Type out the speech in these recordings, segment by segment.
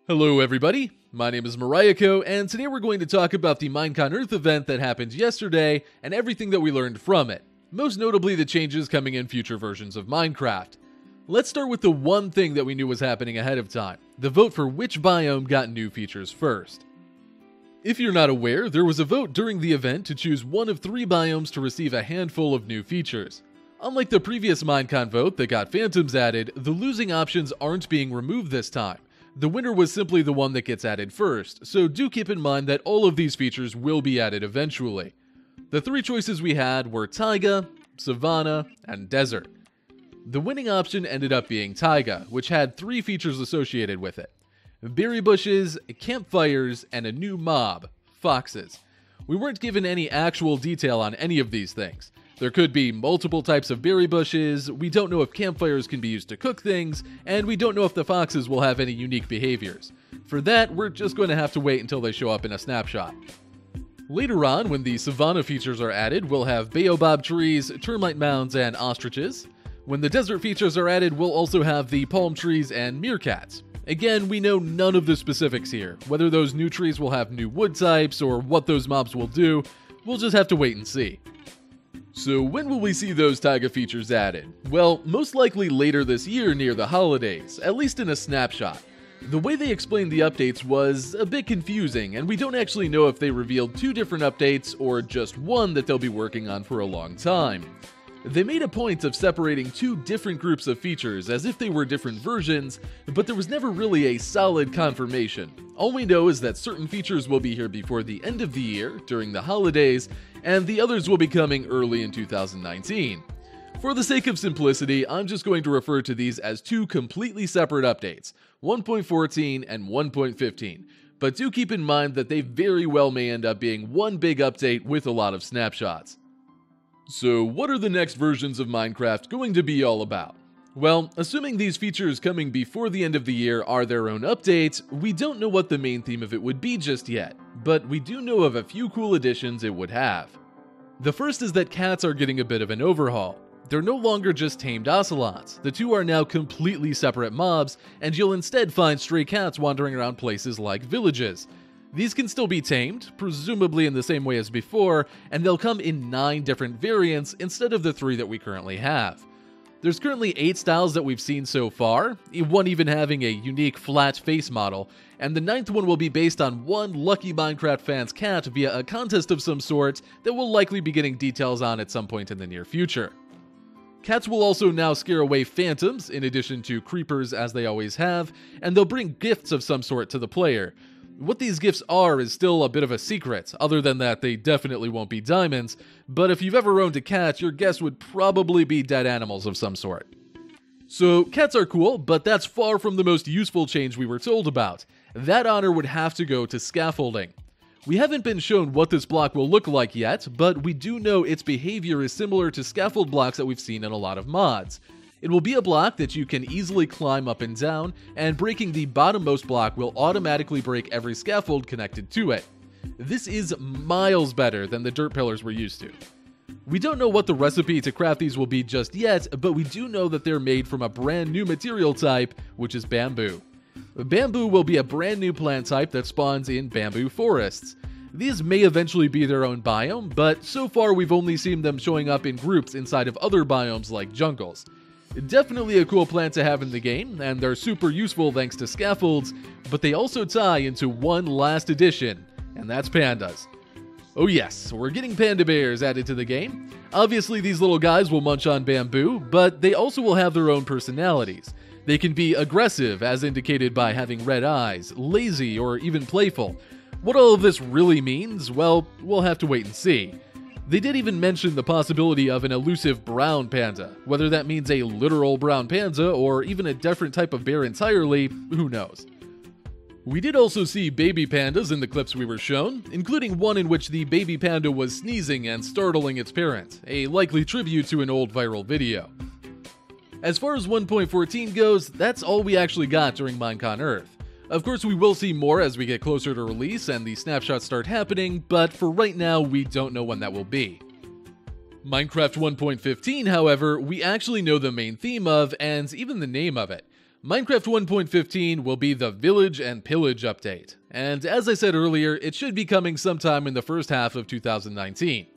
Hello everybody, my name is Mariako, and today we're going to talk about the Minecon Earth event that happened yesterday and everything that we learned from it, most notably the changes coming in future versions of Minecraft. Let's start with the one thing that we knew was happening ahead of time, the vote for which biome got new features first. If you're not aware, there was a vote during the event to choose one of 3 biomes to receive a handful of new features. Unlike the previous Minecon vote that got phantoms added, the losing options aren't being removed this time. The winner was simply the one that gets added first, so do keep in mind that all of these features will be added eventually. The 3 choices we had were Taiga, Savanna, and Desert. The winning option ended up being Taiga, which had 3 features associated with it: berry bushes, campfires, and a new mob, foxes. We weren't given any actual detail on any of these things. There could be multiple types of berry bushes, we don't know if campfires can be used to cook things, and we don't know if the foxes will have any unique behaviors. For that, we're just going to have to wait until they show up in a snapshot. Later on, when the savanna features are added, we'll have baobab trees, termite mounds, and ostriches. When the desert features are added, we'll also have the palm trees and meerkats. Again, we know none of the specifics here. Whether those new trees will have new wood types or what those mobs will do, we'll just have to wait and see. So when will we see those taiga features added? Well, most likely later this year near the holidays, at least in a snapshot. The way they explained the updates was a bit confusing, and we don't actually know if they revealed 2 different updates or just one that they'll be working on for a long time. They made a point of separating 2 different groups of features as if they were different versions, but there was never really a solid confirmation. All we know is that certain features will be here before the end of the year, during the holidays, and the others will be coming early in 2019. For the sake of simplicity, I'm just going to refer to these as 2 completely separate updates, 1.14 and 1.15, but do keep in mind that they very well may end up being one big update with a lot of snapshots. So what are the next versions of Minecraft going to be all about? Well, assuming these features coming before the end of the year are their own updates, we don't know what the main theme of it would be just yet, but we do know of a few cool additions it would have. The first is that cats are getting a bit of an overhaul. They're no longer just tamed ocelots, the 2 are now completely separate mobs, and you'll instead find stray cats wandering around places like villages. These can still be tamed, presumably in the same way as before, and they'll come in 9 different variants instead of the 3 that we currently have. There's currently 8 styles that we've seen so far, one even having a unique flat face model, and the 9th one will be based on one lucky Minecraft fan's cat via a contest of some sort that we'll likely be getting details on at some point in the near future. Cats will also now scare away phantoms, in addition to creepers as they always have, and they'll bring gifts of some sort to the player. What these gifts are is still a bit of a secret, other than that they definitely won't be diamonds, but if you've ever owned a cat, your guess would probably be dead animals of some sort. So cats are cool, but that's far from the most useful change we were told about. That honor would have to go to scaffolding. We haven't been shown what this block will look like yet, but we do know its behavior is similar to scaffold blocks that we've seen in a lot of mods. It will be a block that you can easily climb up and down, and breaking the bottommost block will automatically break every scaffold connected to it. This is miles better than the dirt pillars we're used to. We don't know what the recipe to craft these will be just yet, but we do know that they're made from a brand new material type, which is bamboo. Bamboo will be a brand new plant type that spawns in bamboo forests. These may eventually be their own biome, but so far we've only seen them showing up in groups inside of other biomes like jungles. Definitely a cool plant to have in the game, and they're super useful thanks to scaffolds, but they also tie into one last addition, and that's pandas. Oh yes, we're getting panda bears added to the game. Obviously these little guys will munch on bamboo, but they also will have their own personalities. They can be aggressive, as indicated by having red eyes, lazy, or even playful. What all of this really means, well, we'll have to wait and see. They did even mention the possibility of an elusive brown panda. Whether that means a literal brown panda or even a different type of bear entirely, who knows. We did also see baby pandas in the clips we were shown, including one in which the baby panda was sneezing and startling its parent, a likely tribute to an old viral video. As far as 1.14 goes, that's all we actually got during Minecon Earth. Of course, we will see more as we get closer to release and the snapshots start happening, but for right now, we don't know when that will be. Minecraft 1.15, however, we actually know the main theme of, and even the name of it. Minecraft 1.15 will be the Village and Pillage update, and as I said earlier, it should be coming sometime in the first half of 2019.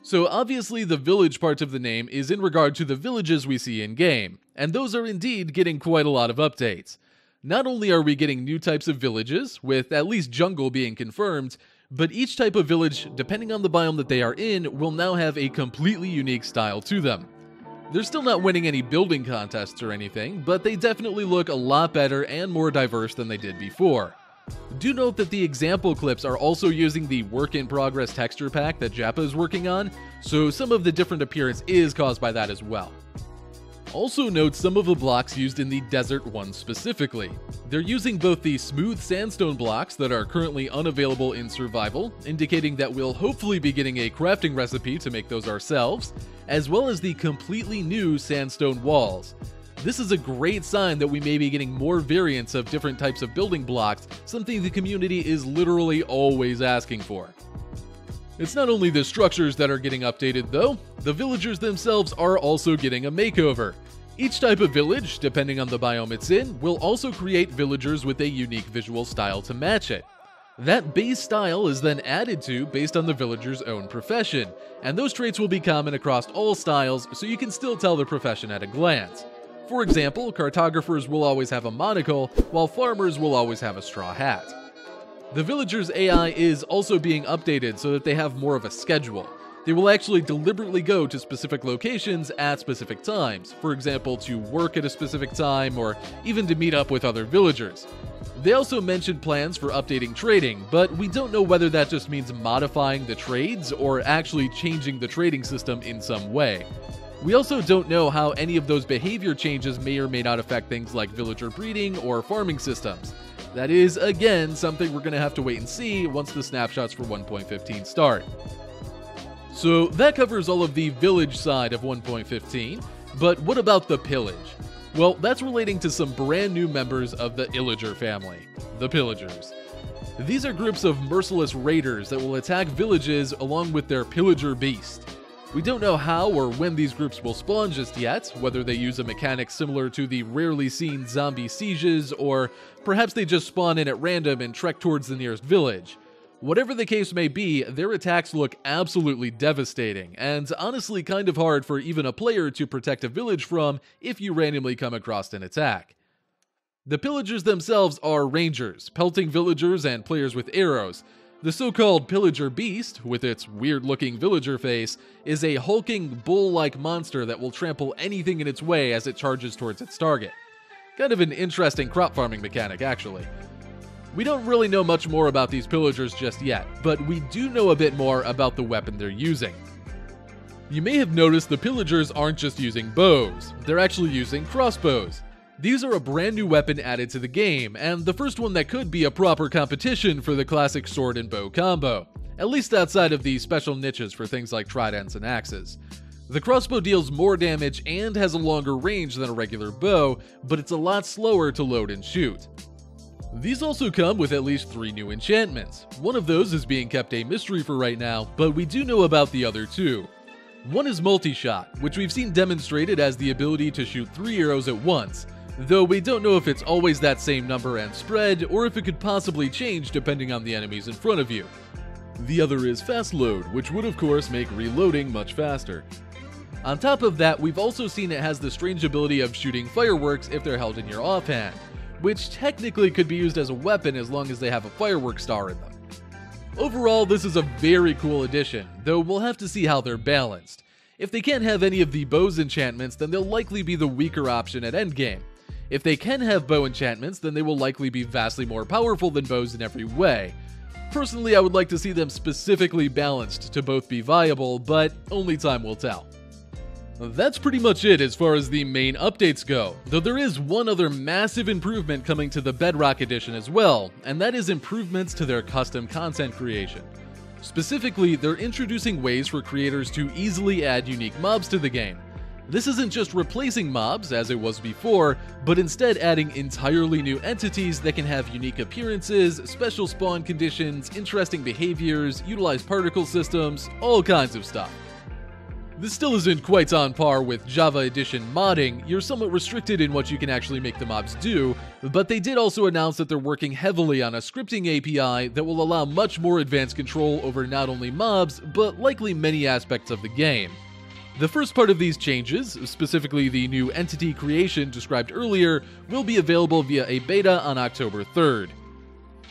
So obviously the village part of the name is in regard to the villages we see in-game, and those are indeed getting quite a lot of updates. Not only are we getting new types of villages, with at least jungle being confirmed, but each type of village, depending on the biome that they are in, will now have a completely unique style to them. They're still not winning any building contests or anything, but they definitely look a lot better and more diverse than they did before. Do note that the example clips are also using the work-in-progress texture pack that Jappa is working on, so some of the different appearance is caused by that as well. Also note some of the blocks used in the desert one specifically. They're using both the smooth sandstone blocks that are currently unavailable in survival, indicating that we'll hopefully be getting a crafting recipe to make those ourselves, as well as the completely new sandstone walls. This is a great sign that we may be getting more variants of different types of building blocks, something the community is literally always asking for. It's not only the structures that are getting updated though, the villagers themselves are also getting a makeover. Each type of village, depending on the biome it's in, will also create villagers with a unique visual style to match it. That base style is then added to based on the villager's own profession, and those traits will be common across all styles so you can still tell their profession at a glance. For example, cartographers will always have a monocle, while farmers will always have a straw hat. The villagers' AI is also being updated so that they have more of a schedule. They will actually deliberately go to specific locations at specific times, for example to work at a specific time or even to meet up with other villagers. They also mentioned plans for updating trading, but we don't know whether that just means modifying the trades or actually changing the trading system in some way. We also don't know how any of those behavior changes may or may not affect things like villager breeding or farming systems. That is, again, something we're going to have to wait and see once the snapshots for 1.15 start. So that covers all of the village side of 1.15, but what about the pillage? Well, that's relating to some brand new members of the Illager family, the Pillagers. These are groups of merciless raiders that will attack villages along with their pillager beast. We don't know how or when these groups will spawn just yet, whether they use a mechanic similar to the rarely seen zombie sieges, or perhaps they just spawn in at random and trek towards the nearest village. Whatever the case may be, their attacks look absolutely devastating, and honestly kind of hard for even a player to protect a village from if you randomly come across an attack. The pillagers themselves are rangers, pelting villagers and players with arrows. The so-called pillager beast, with its weird-looking villager face, is a hulking bull-like monster that will trample anything in its way as it charges towards its target. Kind of an interesting crop farming mechanic, actually. We don't really know much more about these pillagers just yet, but we do know a bit more about the weapon they're using. You may have noticed the pillagers aren't just using bows, they're actually using crossbows. These are a brand new weapon added to the game, and the first one that could be a proper competition for the classic sword and bow combo, at least outside of the special niches for things like tridents and axes. The crossbow deals more damage and has a longer range than a regular bow, but it's a lot slower to load and shoot. These also come with at least 3 new enchantments. One of those is being kept a mystery for right now, but we do know about the other 2. One is multi-shot, which we've seen demonstrated as the ability to shoot 3 arrows at once, though we don't know if it's always that same number and spread, or if it could possibly change depending on the enemies in front of you. The other is fast load, which would of course make reloading much faster. On top of that, we've also seen it has the strange ability of shooting fireworks if they're held in your offhand, which technically could be used as a weapon as long as they have a firework star in them. Overall, this is a very cool addition, though we'll have to see how they're balanced. If they can't have any of the bow's enchantments, then they'll likely be the weaker option at endgame. If they can have bow enchantments, then they will likely be vastly more powerful than bows in every way. Personally, I would like to see them specifically balanced to both be viable, but only time will tell. That's pretty much it as far as the main updates go, though there is one other massive improvement coming to the Bedrock Edition as well, and that is improvements to their custom content creation. Specifically, they're introducing ways for creators to easily add unique mobs to the game. This isn't just replacing mobs, as it was before, but instead adding entirely new entities that can have unique appearances, special spawn conditions, interesting behaviors, utilize particle systems, all kinds of stuff. This still isn't quite on par with Java Edition modding. You're somewhat restricted in what you can actually make the mobs do, but they did also announce that they're working heavily on a scripting API that will allow much more advanced control over not only mobs, but likely many aspects of the game. The first part of these changes, specifically the new entity creation described earlier, will be available via a beta on October 3rd.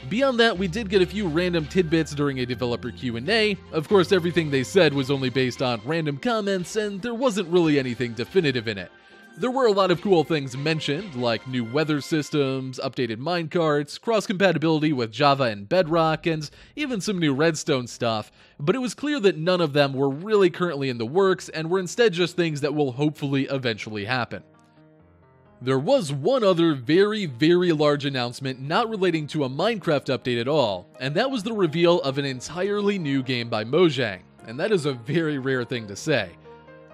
Beyond that, we did get a few random tidbits during a developer Q&A. Of course, everything they said was only based on random comments, and there wasn't really anything definitive in it. There were a lot of cool things mentioned, like new weather systems, updated minecarts, cross-compatibility with Java and Bedrock, and even some new Redstone stuff, but it was clear that none of them were really currently in the works, and were instead just things that will hopefully eventually happen. There was one other very large announcement not relating to a Minecraft update at all, and that was the reveal of an entirely new game by Mojang, and that is a very rare thing to say.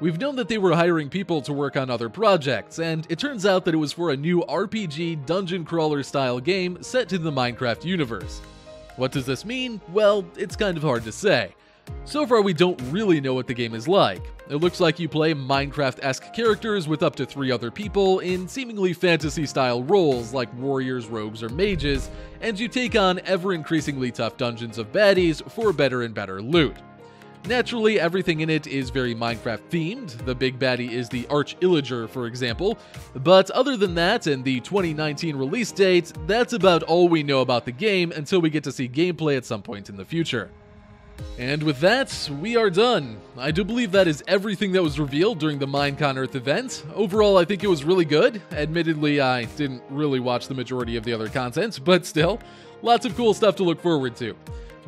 We've known that they were hiring people to work on other projects, and it turns out that it was for a new RPG dungeon crawler style game set to the Minecraft universe. What does this mean? Well, it's kind of hard to say. So far, we don't really know what the game is like. It looks like you play Minecraft-esque characters with up to 3 other people in seemingly fantasy-style roles like warriors, rogues, or mages, and you take on ever-increasingly tough dungeons of baddies for better and better loot. Naturally, everything in it is very Minecraft-themed. The big baddie is the Arch-Illager, for example, but other than that and the 2019 release date, that's about all we know about the game until we get to see gameplay at some point in the future. And with that, we are done. I do believe that is everything that was revealed during the Minecon Earth event. Overall, I think it was really good. Admittedly, I didn't really watch the majority of the other content, but still, lots of cool stuff to look forward to.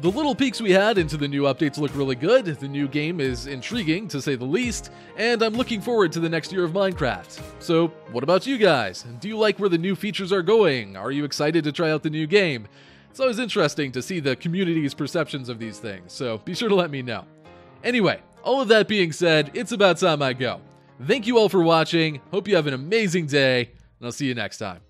The little peeks we had into the new updates look really good, the new game is intriguing to say the least, and I'm looking forward to the next year of Minecraft. So, what about you guys? Do you like where the new features are going? Are you excited to try out the new game? It's always interesting to see the community's perceptions of these things, so be sure to let me know. Anyway, all of that being said, it's about time I go. Thank you all for watching, hope you have an amazing day, and I'll see you next time.